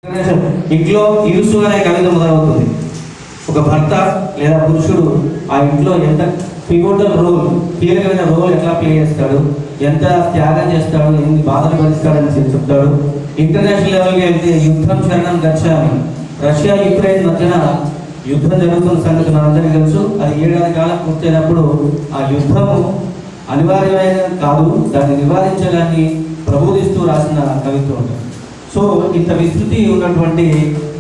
ఇంట్లో ఇరుసు అనే కవిత మొదలవుతుంది. ఒక భర్త లేదా పురుషుడు ఆ ఇంట్లో ఎంత పివోటల్ రోల్, కీలకమైన రోల్ ఎట్లా ప్లే చేస్తాడు, ఎంత త్యాగం చేస్తాడు, ఎన్ని బాధలు భరిస్తాడని చెప్తాడు. ఇంటర్నేషనల్ లెవెల్గా వెళ్తే యుద్ధం శరణం గచ్చామి, రష్యా యుక్రెయిన్ మధ్యన యుద్ధం జరుగుతున్న సంగతి మనందరికీ తెలుసు. అది 7 ఏళ్ల కాలం పూర్తయినప్పుడు ఆ యుద్ధము అనివార్యమైన కాదు, దాన్ని నివారించడాన్ని ప్రబోధిస్తూ రాసిన కవిత్వం ఉంటుంది. సో ఇంత విస్తృతి ఉన్నటువంటి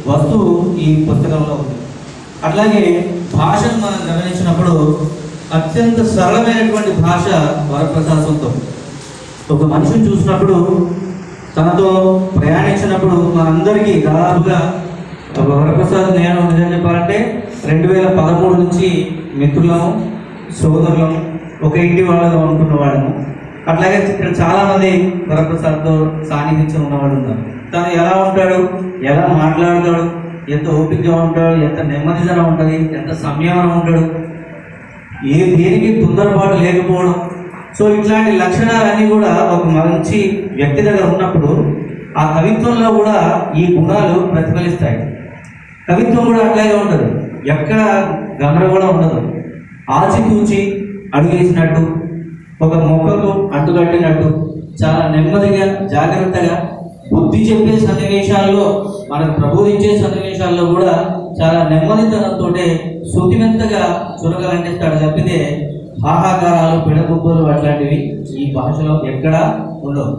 వస్తువు ఈ పుస్తకంలో ఉంది. అట్లాగే భాషను మనం గమనించినప్పుడు అత్యంత సరళమైనటువంటి భాష వరప్రసాద్ సొంతం. ఒక మనిషిని చూసినప్పుడు, తనతో ప్రయాణించినప్పుడు మనందరికీ దాదాపుగా వరప్రసాద్ నేను నిజం చెప్పాలంటే 2013 నుంచి మిత్రులము, సోదరులము, ఒక ఇంటి వాళ్ళగా ఉంటున్నవాడము. అట్లాగే ఇక్కడ చాలామంది వరప్రసాద్తో సాన్నిహిత్యం ఉన్నవాడు ఉన్నారు. తను ఎలా ఉంటాడు, ఎలా మాట్లాడతాడు, ఎంత ఓపికగా ఉంటాడు, ఎంత నెమ్మదిగా ఉంటుంది, ఎంత సంయమనం ఉంటాడు, దేనికి తొందరపాటు లేకపోవడం. సో ఇట్లాంటి లక్షణాలన్నీ కూడా ఒక మంచి వ్యక్తి దగ్గర ఉన్నప్పుడు ఆ కవిత్వంలో కూడా ఈ గుణాలు ప్రతిఫలిస్తాయి. కవిత్వం కూడా అట్లాగే ఉంటుంది, ఎక్కడ గందరగోళం ఉండదు. ఆచితూచి అడుగేసినట్టు, ఒక మొక్కకు అడ్డుకట్టినట్టు చాలా నెమ్మదిగా జాగ్రత్తగా బుద్ధి చెప్పే సన్నివేశాల్లో, మనకు ప్రబోధించే సన్నివేశాల్లో కూడా చాలా నెమ్మదితనంతో శృతిమెంతగా చురకలంటిస్తాడు తప్పితే హాహాకారాలు, పిడబుబ్బలు అట్లాంటివి ఈ భాషలో ఎక్కడా ఉండవు.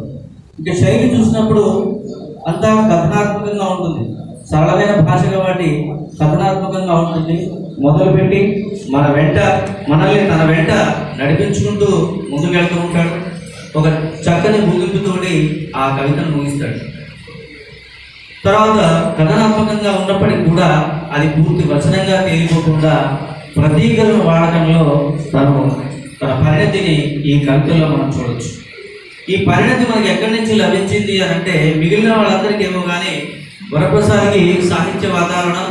ఇంకా శైలి చూసినప్పుడు అంతా కథనాత్మకంగా ఉంటుంది. సరళమైన భాష కాబట్టి కథనాత్మకంగా ఉంటుంది. మొదలుపెట్టి మనల్ని తన వెంట నడిపించుకుంటూ ముందుకెళ్తూ ఉంటాడు. ఒక చక్కని ముగింపుతోటి ఆ కవితను ముగిస్తాడు. తర్వాత కథనాత్మకంగా ఉన్నప్పటికీ కూడా అది పూర్తి వచనంగా తేలిపోకుండా ప్రతీకరణ వాడకంలో తన పరిణతిని ఈ కవితల్లో మనం చూడవచ్చు. ఈ పరిణతి మనకి ఎక్కడి నుంచి లభించింది అని అంటే, మిగిలిన వాళ్ళందరికీ ఏమో కానీ వరప్రసాద్కి సాహిత్య వాతావరణం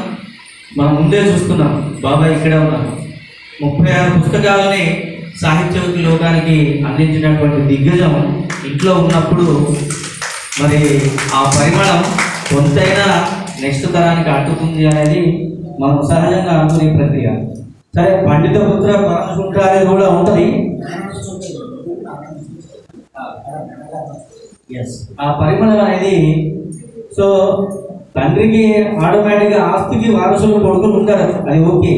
మనం ముందే చూస్తున్నాం. బాబాయ్ ఇక్కడే ఉన్నాను. 36 పుస్తకాలని సాహిత్య లోకానికి అందించినటువంటి దిగ్గజం ఇంట్లో ఉన్నప్పుడు మరి ఆ పరిమాణం కొంతైనా నెక్స్ట్ తరానికి అట్టుతుంది అనేది మనం సహజంగా అనుకునే ప్రక్రియ. సరే, పండిత పుత్ర పరమశుంఠ అనేది కూడా ఉంటుంది. ఆ పరిమాణం అనేది, సో తండ్రికి ఆటోమేటిక్గా ఆస్తికి వారసులు కొడుకులు ఉంటారు, అది ఓకే,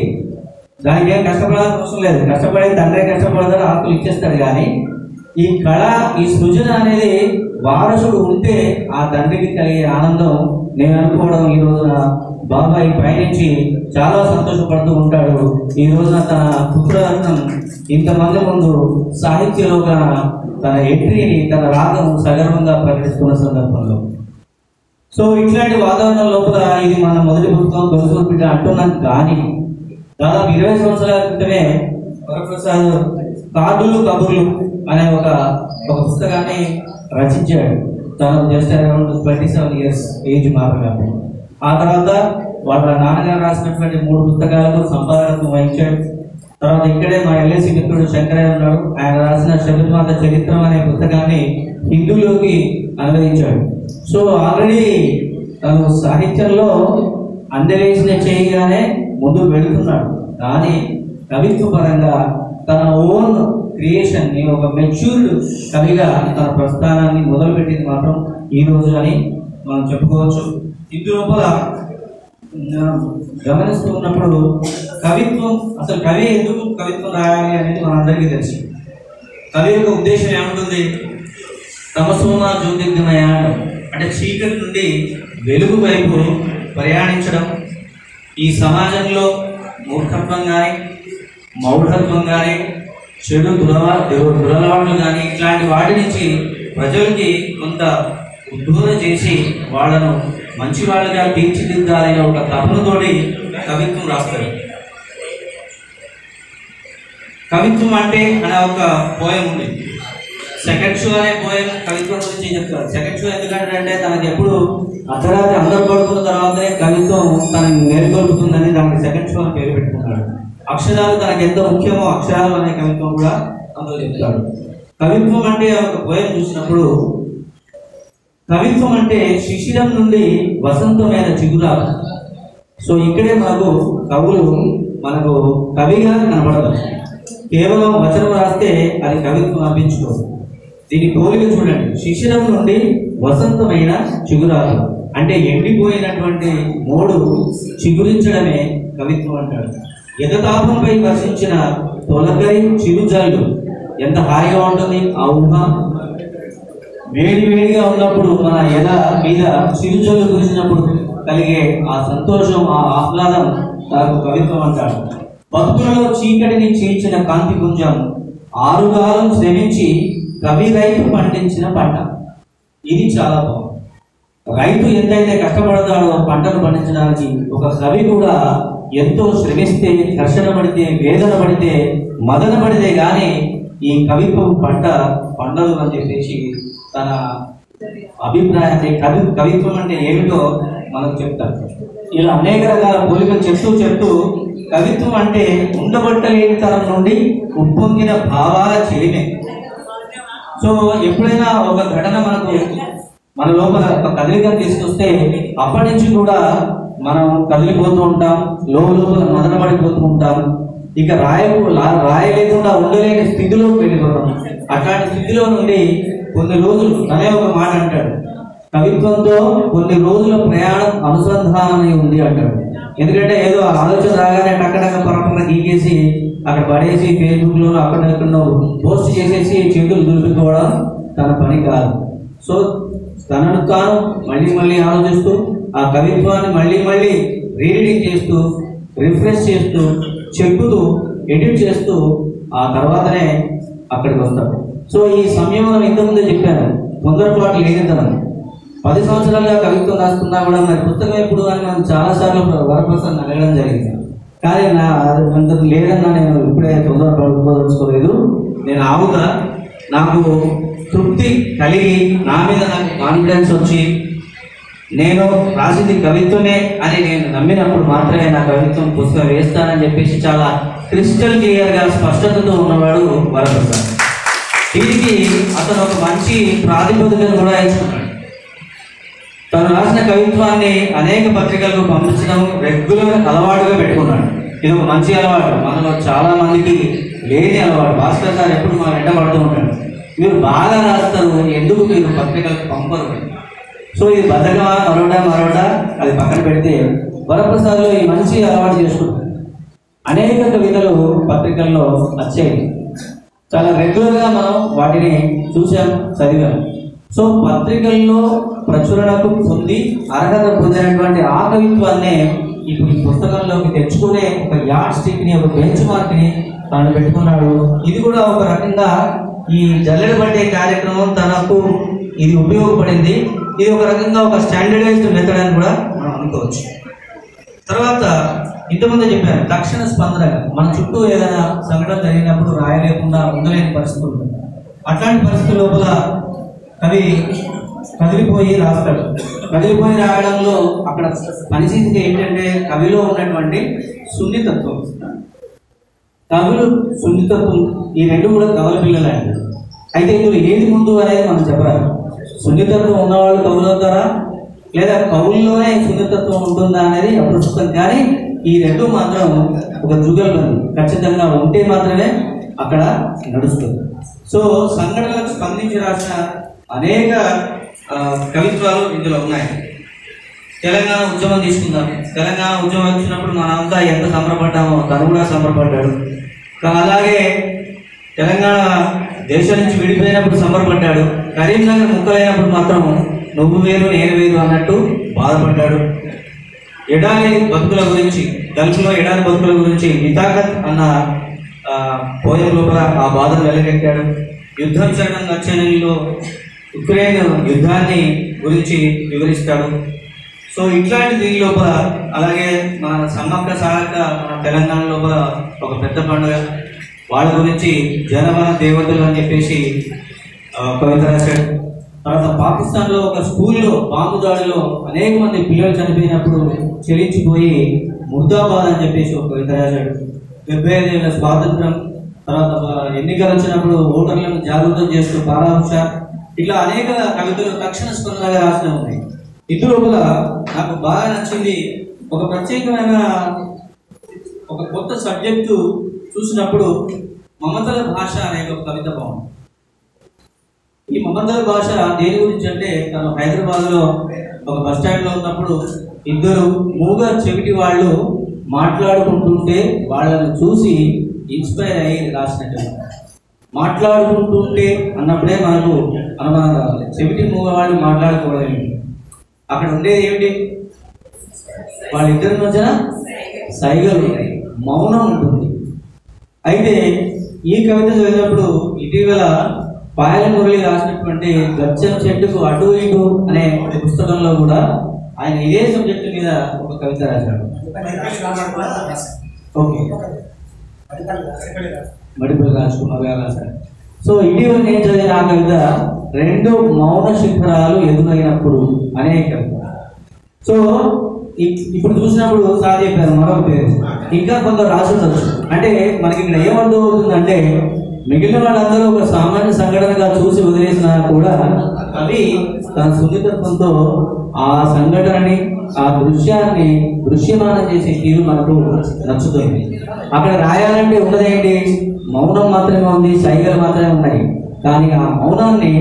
దానికి ఏం కష్టపడాల్సిన అవసరం లేదు. కష్టపడి తండ్రి కష్టపడతారు, ఆస్తులు ఇచ్చేస్తాడు. కానీ ఈ కళ, ఈ సృజన అనేది వారసుడు ఉంటే ఆ తండ్రికి కలిగే ఆనందం నేను అనుకోవడం ఈ రోజున బాబాయ్ పైనుంచి చాలా సంతోషపడుతూ ఉంటాడు. ఈ రోజున తన పుత్రరత్నం ఇంతమంది ముందు సాహిత్యలోగా తన ఎంట్రీని, తన రాగం సగర్వంగా ప్రకటిస్తున్న సందర్భంలో, సో ఇట్లాంటి వాతావరణం లోపల ఇది మన మొదటి పుస్తకం తొలిసూరు బిడ్డ అంటున్నాం. కానీ దాదాపు 20 సంవత్సరాల క్రితమే వరప్రసాద్ కార్డులు కబుర్లు అనే ఒక పుస్తకాన్ని రచించాడు. తను జస్ట్ అరౌండ్ 27 years ఏజ్ మాత్రమే. ఆ తర్వాత వాళ్ళ నాన్నగారు రాసినటువంటి 3 పుస్తకాలకు సంపాదనకు వహించాడు. తర్వాత ఇక్కడే మా ఎల్ఐసి మిత్రుడు శంకరయ్య ఉన్నాడు. ఆయన రాసిన శబరిమాత చరిత్రం అనే పుస్తకాన్ని హిందీలోకి అనువదించాడు. సో ఆల్రెడీ తను సాహిత్యంలో అందలేసిన చేయగానే ముందుకు వెళుతున్నాడు. కానీ కవిత్వ పరంగా తన ఓన్ క్రియేషన్ని, ఒక మెచ్యూర్డ్ కవిగా తన ప్రస్థానాన్ని మొదలుపెట్టింది మాత్రం ఈ రోజు అని మనం చెప్పుకోవచ్చు. ఇందులోపల గమనిస్తూ ఉన్నప్పుడు కవిత్వం, అసలు కవి ఎందుకు కవిత్వం రాయాలి అనేది మనందరికీ తెలుసు. కవి యొక్క ఉద్దేశం ఏముంటుంది? తమసోమ జ్యోతిర్గమయ అంటే చీకటి నుండి వెలుగు వైపు ప్రయాణించడం. ఈ సమాజంలో మూర్ఖత్వం కానీ, మౌఢత్వం కానీ, చెడు దురలవాట్లు కానీ ఇట్లాంటి వాటి నుంచి ప్రజలకి కొంత ఉద్బోధన చేసి వాళ్ళను మంచి వాళ్ళగా తీర్చిదిద్దాలనే ఒక తపనతోటి కవిత్వం రాస్తారు. కవిత్వం అంటే అనే ఒక పోయం ఉంది. సెకండ్ షో అనే పోయం కవిత్వం గురించి చెప్తారు. సెకండ్ షో ఎందుకంటే తనకి ఎప్పుడు అర్ధరాత్రి అందరు పడుకున్న తర్వాతనే కవిత్వం తనని మేల్కొల్పుతుందని దానికి సెకండ్ షో అని పేరు పెట్టుకున్నాడు. అక్షరాలు తనకు ఎంతో ముఖ్యమో అక్షరాలు అనే కవిత్వం కూడా అందులో చెప్తాడు. కవిత్వం అంటే ఒక పోయం చూసినప్పుడు కవిత్వం అంటే శిశిరం నుండి వసంతమైన చిగురాకు. సో ఇక్కడే మనకు కవిగా కనబడదు. కేవలం వచనం రాస్తే అది కవిత్వం అనిపించుకోదు. దీని పోలిక చూడండి, శిశిరం నుండి వసంతమైన చిగురాకు అంటే ఎండిపోయినటువంటి మోడు చిగురించడమే కవిత్వం అంటాడు. ఎదతాపంపై వర్షించిన తొలకరి చిరుజల్లు ఎంత హాయిగా ఉంటుంది. ఆ ఊహ వేడిగా ఉన్నప్పుడు మన ఎద మీద చిరుజల్లు కురిసినప్పుడు కలిగే ఆ సంతోషం, ఆ ఆహ్లాదం నాకు కవిత్వం అంటాడు. బతుకులలో చీకటిని చీల్చిన కాంతి పుంజం ఆరుగాలం శ్రమించి కవి రైతు పండించిన పంట. ఇది చాలా బాగుంది. రైతు ఎంతైతే కష్టపడతాడో పంటను పండించడానికి, ఒక కవి కూడా ఎంతో శ్రమిస్తే, ఘర్షణ పడితే, వేదన పడితే, మదన పడితే కానీ ఈ కవిత్వం పంట పండదు అని చెప్పేసి తన అభిప్రాయాన్ని కవిత్వం అంటే ఏమిటో మనకు చెప్తారు. ఇలా అనేక రకాల పోలికలు చెప్తూ కవిత్వం అంటే ఉండబట్టలేని తరం నుండి ఉప్పొంగిన భావాల చెలిమే. సో ఎప్పుడైనా ఒక ఘటన మన లోపల ఒక కదలికను తీసుకొస్తే అప్పటి నుంచి కూడా మనం కదిలిపోతూ ఉంటాం, లోపల మదన పడిపోతూ ఉంటాం. ఇక రాయలేకుండా ఉండలేని స్థితిలోకి వెళ్ళిపోతాం. అట్లాంటి స్థితిలో నుండి కొన్ని రోజులు అనే ఒక మాట అంటాడు, కవిత్వంతో కొన్ని రోజుల ప్రయాణం అనుసంధానమై ఉంది అంటాడు. ఎందుకంటే ఏదో ఆలోచన రాగానే టక్కడక్క పరపర గీకేసి అక్కడ పడేసి ఫేస్బుక్లో అక్కడెక్కడో పోస్ట్ చేసేసి చేతులు దులుపుకోవడం తన పని కాదు. సో తనను తాను మళ్ళీ ఆలోచిస్తూ ఆ కవిత్వాన్ని మళ్ళీ రీడింగ్ చేస్తూ, రిఫ్రెష్ చేస్తూ, చెప్పుతూ, ఎడిట్ చేస్తూ ఆ తర్వాతనే అక్కడికి వస్తాడు. సో ఈ సమయంలో ఇంతకుముందే చెప్పాను, తొందరపాటు లేనితనం. 10 సంవత్సరాలుగా కవిత్వం రాస్తున్నా కూడా మరి పుస్తకం ఎప్పుడు అని మనం చాలాసార్లు వరప్రసాద్ అడగడం జరిగింది. కానీ అంత లేదన్నా నేను ఇప్పుడే తొందరపడుకోదలుచుకోలేదు. నేను ఆగుతా. నాకు తృప్తి కలిగి నా మీద నాకు కాన్ఫిడెన్స్ వచ్చి నేను రాసింది కవిత్వమే అని నేను నమ్మినప్పుడు మాత్రమే నా కవిత్వం పుస్తకం వేస్తానని చెప్పేసి చాలా క్రిస్టల్ క్లియర్గా స్పష్టతతో ఉన్నవాడు వరప్రసాద్. దీనికి అతను ఒక మంచి ప్రాతిపదికను కూడా ఇచ్చుకున్నాడు. తను రాసిన కవిత్వాన్ని అనేక పత్రికలకు పంపించడం రెగ్యులర్ అలవాటుగా పెట్టుకున్నాడు. ఇది ఒక మంచి అలవాటు, మనలో చాలా మందికి లేని అలవాటు. భాస్కర్ సార్ ఎప్పుడు మా వెంట పడుతూ ఉంటాడు, మీరు బాగా రాస్తారు, ఎందుకు మీరు పత్రికలకు పంపరు. సో ఇది బద్దకమా మరోటా అది పక్కన పెడితే వరప్రసాద్లో ఈ మంచి అలవాటు చేసుకుంటాడు. అనేక కవితలు పత్రికల్లో వచ్చాయి, చాలా రెగ్యులర్గా మనం వాటిని చూసాం, చదివాం. సో పత్రికల్లో ప్రచురణకు పొంది అర్హత పొందినటువంటి ఆ కవిత్వాన్నే ఇప్పుడు ఈ పుస్తకంలోకి తెచ్చుకునే ఒక యార్డ్ స్టిక్ని, ఒక బెంచ్ మార్క్ని తను పెట్టుకున్నాడు. ఇది కూడా ఒక రకంగా ఈ జల్లెడ పట్టే కార్యక్రమం తనకు ఇది ఉపయోగపడింది. ఇది ఒక రకంగా ఒక స్టాండర్డైజ్డ్ మెథడ్ అని కూడా మనం అనుకోవచ్చు. తర్వాత ఇంతకుముందే చెప్పాను, తక్షణ స్పందనగా మన చుట్టూ ఏదైనా సంఘటన జరిగినప్పుడు రాయలేకుండా ఉండలేని పరిస్థితులు ఉంటాయి. అట్లాంటి పరిస్థితుల లోపల కవి కదిలిపోయి రాస్తాడు. కదిలిపోయి రాయడంలో అక్కడ పనిచేసేది ఏంటంటే కవిలో ఉన్నటువంటి సున్నితత్వం. సున్నితత్వం ఈ రెండు కూడా కవుల పిల్లలండి. అయితే ఇందులో ఏది ముందు అనేది మనం చెప్పరాదు. సున్నితత్వం ఉన్నవాళ్ళు కవులు అవుతారా, లేదా కవుల్లోనే సున్నితత్వం ఉంటుందా అనేది అప్రస్తుతం. కానీ ఈ రెండు మాత్రం ఒక జుగల్బంది ఖచ్చితంగా ఉంటే మాత్రమే అక్కడ నడుస్తుంది. సో సంఘటనలకు స్పందించి రాసిన అనేక కవిత్వాలు ఇందులో ఉన్నాయి. తెలంగాణ ఉద్యమం తీసుకుందాం. తెలంగాణ ఉద్యమం వచ్చినప్పుడు మనంతా ఎంత సంబరపడ్డామో తను కూడా సంబరపడ్డాడు. అలాగే తెలంగాణ దేశం నుంచి విడిపోయినప్పుడు సంబరపడ్డాడు. కరీంనగర్ ముక్కలైనప్పుడు మాత్రం నువ్వు వేరు నేను వేరు అన్నట్టు బాధపడ్డాడు. ఎడారి బతుకుల గురించి, గల్ఫ్లో ఎడారి బతుకుల గురించి మితాఖత్ అన్న పోయం లోపల ఆ బాధను వెలకెట్టాడు. యుద్ధం జరగడం వచ్చే నెలలో ఉక్రెయిన్ యుద్ధాన్ని గురించి వివరిస్తాడు. సో ఇట్లాంటి దీని లోపల అలాగే మన సమ్మక్క సారక్క మన తెలంగాణ లోపల ఒక పెద్ద పండుగ, వాళ్ళ గురించి జనమన దేవతలు అని చెప్పేసి కవిత రాశాడు. తర్వాత పాకిస్తాన్లో ఒక స్కూల్లో బాంబు దాడిలో అనేక మంది పిల్లలు చనిపోయినప్పుడు చెలించిపోయి ముర్దాబాద్ అని చెప్పేసి ఒక కవిత రాశాడు. 75 ఏళ్ల స్వాతంత్రం, తర్వాత ఎన్నికలు వచ్చినప్పుడు ఓటర్లను జాగృతం చేస్తూ పారాంశ ఇట్లా అనేక కవితలు తక్షణ స్పందనగా రాసిన ఉన్నాయి. ఇందులో కూడా నాకు బాగా నచ్చింది ఒక ప్రత్యేకమైన ఒక కొత్త సబ్జెక్టు చూసినప్పుడు మమతల భాష అనే ఒక కవిత బాగుంది. ఈ మమతల భాష దేని గురించి అంటే, తను హైదరాబాద్లో ఒక బస్ స్టాండ్లో ఉన్నప్పుడు ఇద్దరు మూగ చెవిటి వాళ్ళు మాట్లాడుకుంటుంటే వాళ్ళని చూసి ఇన్స్పైర్ అయ్యి రాసినట్టు. మాట్లాడుకుంటుంటే అన్నప్పుడే మనకు అనుమానం రావాలి, చెవిటి మూగ వాళ్ళు మాట్లాడుకోవడం. అక్కడ ఉండేది ఏమిటి? వాళ్ళిద్దరి మధ్యన సైగలు ఉంటాయి, మౌనం ఉంటుంది. అయితే ఈ కవిత చదివినప్పుడు ఇటీవల పాయల మురళి రాసినటువంటి గచ్చం చెట్టుకు అటు ఇటు అనే పుస్తకంలో కూడా ఆయన ఇదే సబ్జెక్టు మీద ఒక కవిత రాశాడు. ఓకే, మడిపల్లి రాజకుమార్ గారు రాశాడు. సో ఇటీవల నేను చదివిన ఆ కవిత రెండు మౌన శిఖరాలు ఎదురైనప్పుడు అనే కవిత. సో ఇప్పుడు చూసినప్పుడు సార్ చెప్పారు మరొక పేరు, ఇంకా కొందరు రాసి ఉండొచ్చు. అంటే మనకి ఇక్కడ ఏమర్థం అవుతుందంటే, మిగిలిన వాళ్ళందరూ ఒక సామాన్య సంఘటనగా చూసి వదిలేసినా కూడా అవి తన సున్నితత్వంతో ఆ సంఘటనని, ఆ దృశ్యాన్ని దృశ్యమానం చేసే తీరు మనకు నచ్చుతుంది. అక్కడ రాయాలంటే ఉన్నదేంటి? మౌనం మాత్రమే ఉంది, సైగలు మాత్రమే ఉన్నాయి. కానీ ఆ మౌనాన్ని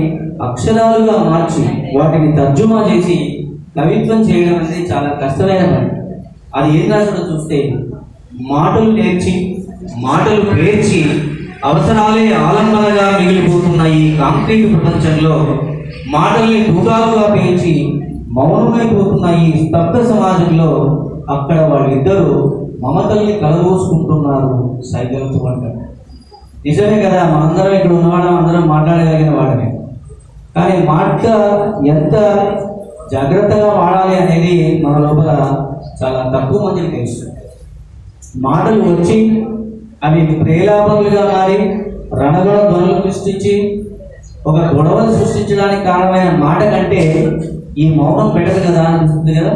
అక్షరాలుగా మార్చి వాటిని తర్జుమా చేసి కవిత్వం చేయడం అనేది చాలా కష్టమైన పని. అది ఏం రాసడో చూస్తే, మాటలు నేర్చి మాటలు పేర్చి అవసరాలే ఆలంబనగా మిగిలిపోతున్న ఈ కాంక్రీట్ ప్రపంచంలో మాటల్ని దూరాలుగా పేర్చి మౌనమైపోతున్న ఈ స్తబ్ద సమాజంలో అక్కడ వాళ్ళిద్దరూ మమతల్ని కలబోసుకుంటున్నారు సైగలతో అంటారు. నిజమే కదా, మనందరం ఇక్కడ ఉన్నవాళ్ళం అందరం మాట్లాడగలిగిన వాళ్ళమే. కానీ మాట ఎంత జాగ్రత్తగా వాడాలి అనేది మన లోపల చాలా తక్కువ మందికి తెలుసు. మాటలు వచ్చి అవి ప్రేలాపనలుగా మారి రణగొడ ధ్వనులు సృష్టించి ఒక గొడవలు సృష్టించడానికి కారణమైన మాట కంటే ఈ మౌనం పెట్టదు కదా అనిపిస్తుంది కదా.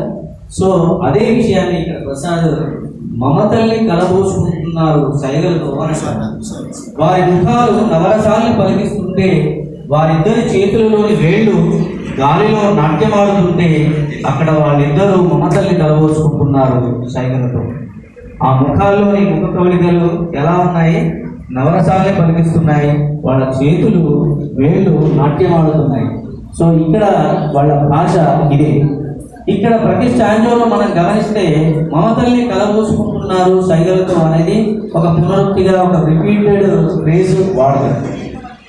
సో అదే విషయాన్ని ఇక్కడ ప్రసాద్ మమతల్ని కలబోసుకుంటున్నారు సైగలతో. వారి ముఖాలు నవరసాలను పలికిస్తుంటే, వారిద్దరి చేతులలోని వేళ్ళు గాలిలో నాట్యమాడుతుంటే అక్కడ వాళ్ళిద్దరూ మమతల్ని కలబోసుకుంటున్నారు సైగలతో. ఆ ముఖాల్లోని ముఖ కవళికలు ఎలా ఉన్నాయి? నవరసాలే పలికిస్తున్నాయి, వాళ్ళ చేతులు వేళ్ళు నాట్యమాడుతున్నాయి. సో ఇక్కడ వాళ్ళ భాష ఇదే. ఇక్కడ ప్రతి స్టాంజోలో మనం గమనిస్తే మమతల్ని కలబోసుకుంటున్నారు సైగలతో అనేది ఒక పునరుక్తిగా, ఒక రిపీటెడ్ ఫ్రేజ్ వాడతారు.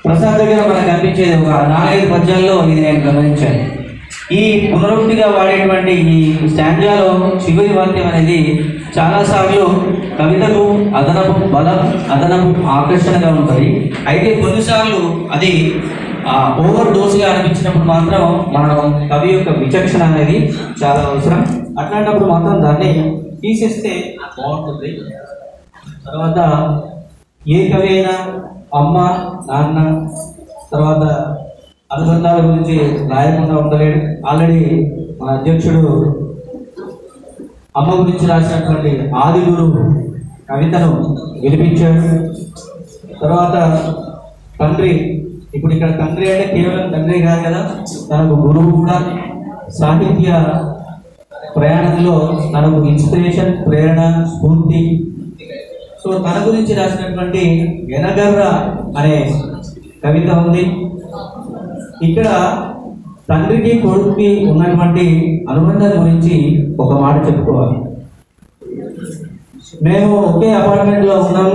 ప్రసాద్ దగ్గర మనకు కనిపించేది ఒక 4-5 పద్యాల్లో ఇది నేను గమనించాను. ఈ పునరుక్తిగా వాడేటువంటి ఈ స్టాంజాలో చివరి వాక్యం అనేది చాలాసార్లు కవితకు అదనపు బలం, అదనపు ఆకర్షణగా ఉంటుంది. అయితే కొన్నిసార్లు అది ఓవర్ డోస్గా అనిపించినప్పుడు మాత్రం మనం కవి యొక్క విచక్షణ అనేది చాలా అవసరం. అట్లాంటప్పుడు మాత్రం దాన్ని తీసేస్తే బాగుంటుంది. తర్వాత ఏ కవి అయినా అమ్మ, నాన్న, తర్వాత అనుబంధాల గురించి రాయకుండా ఉండలేడు. ఆల్రెడీ మన అధ్యక్షుడు అమ్మ గురించి రాసినటువంటి ఆది గురువు కవితను వినిపించాడు. తర్వాత తండ్రి, ఇప్పుడు ఇక్కడ తండ్రి అంటే కేవలం తండ్రి కాదు కదా, తనకు గురువు కూడా. సాహిత్య ప్రయాణంలో తనకు ఇన్స్పిరేషన్, ప్రేరణ, స్ఫూర్తి. సో తన గురించి రాసినటువంటి ఎనగర్ర అనే కవిత ఉంది. ఇక్కడ తండ్రికి కొడుకుకి ఉన్నటువంటి అనుబంధం గురించి ఒక మాట చెప్పుకోవాలి. మేము ఒకే అపార్ట్మెంట్లో ఉన్నాం,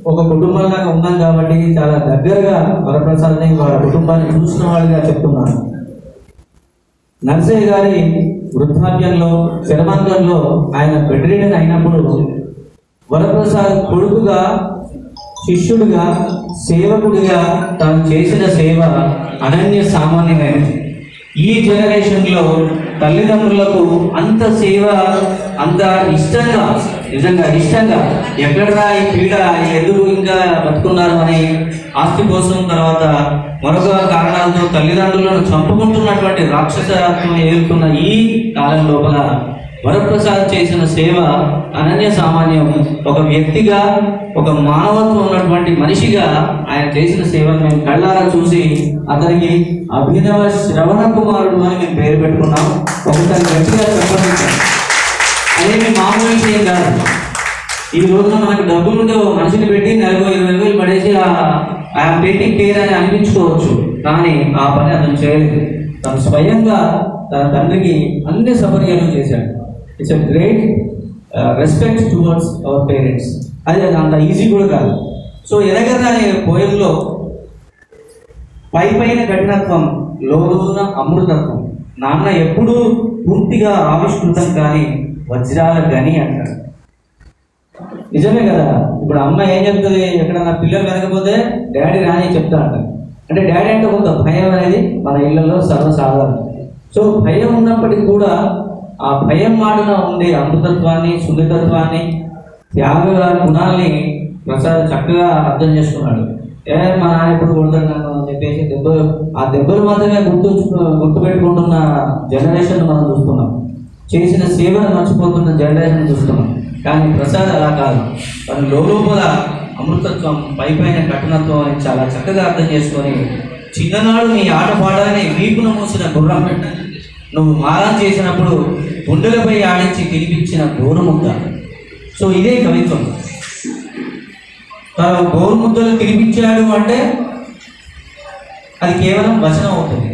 ఒక కుటుంబంలాగా ఉన్నాం కాబట్టి చాలా దగ్గరగా వరప్రసాద్ని వాళ్ళ కుటుంబాన్ని చూసిన వాళ్ళుగా చెప్తున్నాను. నర్సయ్య గారి వృద్ధాప్యంలో, శరమంగంలో ఆయన బెడ్ రిడన్ అయినప్పుడు వరప్రసాద్ కొడుకుగా, శిష్యుడిగా, సేవకుడిగా తాను చేసిన సేవ అనన్య సామాన్యమైనది. ఈ జనరేషన్లో తల్లిదండ్రులకు అంత సేవ, అంత ఇష్టంగా, నిజంగా ఇష్టంగా, ఎక్కడరా ఈ పీడ, ఎందుకు ఇంకా బతుకున్నారు అని ఆస్తి కోసం, తర్వాత మరొక కారణాలతో తల్లిదండ్రులను చంపుకుంటున్నటువంటి రాక్షసత్వం ఎదుర్కొన్న ఈ కాలం లోపల వరప్రసాద్ చేసిన సేవ అనన్య సామాన్యం. ఒక వ్యక్తిగా, ఒక మానవత్వం ఉన్నటువంటి మనిషిగా ఆయన చేసిన సేవను మేము కళ్ళారా చూసి అతనికి అభినవ శ్రవణ కుమారుడు అని మేము పేరు పెట్టుకున్నాం. ఒకసారి గట్టిగా చెప్పండి. అదేమి మామూలు విషయం కాదు. ఈ రోజున మనకు డబ్బులుంటే ఒక మనిషిని పెట్టి 40,000-20,000 పడేసి ఐఎమ్ టేకింగ్ కేర్ అని అనిపించుకోవచ్చు, కానీ ఆ పని అతను చేయలేదు. తను స్వయంగా తన తండ్రికి అన్ని సపర్యాలు చేశాడు. It's a great respect towards our parents. అది అంత ఈజీ కూడా కాదు. సో ఎనగర్ర అనే పోయంలో పైన కఠినత్వం, లోన అమృతత్వం. నాన్న ఎప్పుడూ పూర్తిగా ఆవిష్కృతం కానీ వజ్రాల గని అంటారు. నిజమే కదా. ఇప్పుడు అమ్మ ఏం చెప్తుంది, ఎక్కడన్నా పిల్లలు కనకపోతే డాడీ రాని చెప్తా అంటారు. అంటే డాడీ అంటే కొంత భయం అనేది మన ఇళ్లలో సర్వసాధారణం. సో భయం ఉన్నప్పటికీ కూడా ఆ భయం మాటన ఉండే అమృతత్వాన్ని, సున్నితత్వాన్ని, త్యాగ గుణాలని ప్రసాద్ చక్కగా అర్థం చేసుకున్నాడు. మా నాన్న ఎప్పుడు కొడతాడు నన్ను అని చెప్పేసి ఆ దెబ్బలు మాత్రమే గుర్తుపెట్టుకుంటున్న జనరేషన్ మనం చూస్తున్నాం. చేసిన సేవను మర్చిపోతున్న జనరేషన్ చూస్తున్నాం. కానీ ప్రసాద్ అలా కాదు. తను లోపల అమృతత్వం, పైన కఠినత్వం అని చాలా చక్కగా అర్థం చేసుకొని, చిన్ననాడు నీ ఆట పాడాలని వీపున మూసిన గుర్రం పెట్ట నువ్వు మారం చేసినప్పుడు గుండెలపై ఆడించి తినిపించిన గోరుముద్ద. సో ఇదే కవిత్వం. తను గోరుముద్దలు తినిపించాడు అంటే అది కేవలం వచనం అవుతుంది.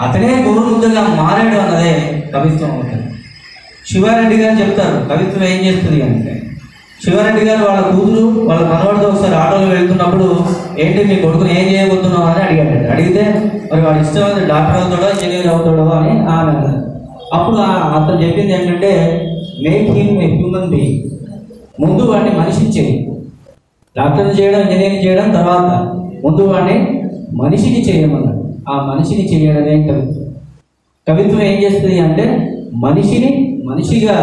అతనే గోరుముద్దగా మారాడు అన్నదే కవిత్వం అవుతుంది. శివారెడ్డి గారు చెప్తారు కవిత్వం ఏం చేస్తుంది అంటే, శివారెడ్డి గారు వాళ్ళ కూతురు వాళ్ళ మనవాడితో ఒకసారి ఆటోలో వెళ్తున్నప్పుడు, ఏంటి మీ కొడుకుని ఏం చేయబోతున్నావు అని అడిగాడు. అడిగితే మరి వాడు ఇష్టమైతే డాక్టర్ అవుతాడో ఇంజనీర్ అవుతాడో అని ఆమె అన్నారు. అప్పుడు అతను చెప్పింది ఏంటంటే, make him a human being. ముందు వాడిని మనిషిని చేయి. డాక్టర్ని చేయడం, ఇంజనీరింగ్ చేయడం తర్వాత, ముందు వాడిని మనిషిని చేయమన్నాడు. ఆ మనిషిని చేయడమే కవిత్వం. కవిత్వం ఏం చేస్తుంది అంటే మనిషిని మనిషిగా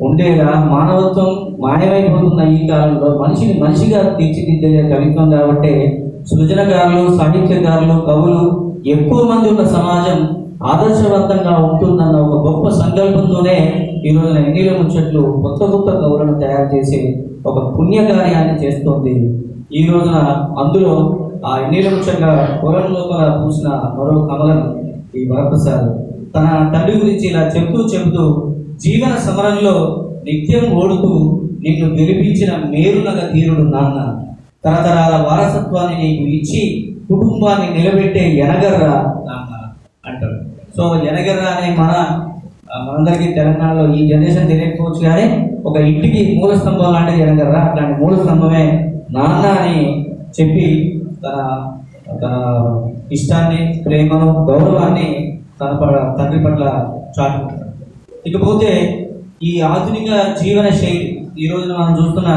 ఉండేలా, మానవత్వం మాయమైపోతున్న ఈ కాలంలో మనిషిని మనిషిగా తీర్చిదిద్దే కవిత్వం. కాబట్టి సృజనకారులు, సాహిత్యకారులు, కవులు ఎక్కువ మంది ఉన్న సమాజం ఆదర్శవంతంగా ఉంటుందన్న ఒక గొప్ప సంకల్పంతోనే ఈ రోజున ఎన్నీల ముచ్చట్లు కొత్త కొత్త కవులను తయారు చేసి ఒక పుణ్యకార్యాన్ని చేస్తోంది. ఈ రోజున అందులో ఆ ఎన్నీల ముచ్చట్ల పొలం లోపల పూసిన మరో కమలను ఈ వరప్రసాద్ తన తండ్రి గురించి ఇలా చెబుతూ జీవన సమరంలో నిత్యం ఓడుతూ నిన్ను గెలిపించిన మేరునగ తీరుడు నాన్న, తరతరాల వారసత్వాన్ని నీకు ఇచ్చి కుటుంబాన్ని నిలబెట్టే ఎనగర్ర నాన్న అంటాడు. సో ఎనగర్ర అనే మనందరికీ తెలంగాణలో ఈ జనరేషన్ తెలియకపోవచ్చు, కానీ ఒక ఇంటికి మూల స్తంభం లాంటిది ఎనగర్ర. అట్లాంటి మూల స్తంభమే నాన్న అని చెప్పి తన ఇష్టాన్ని, ప్రేమను, గౌరవాన్ని తన తండ్రి పట్ల చాటుకుంటాడు. ఇకపోతే ఈ ఆధునిక జీవన శైలి ఈ రోజున మనం చూస్తున్న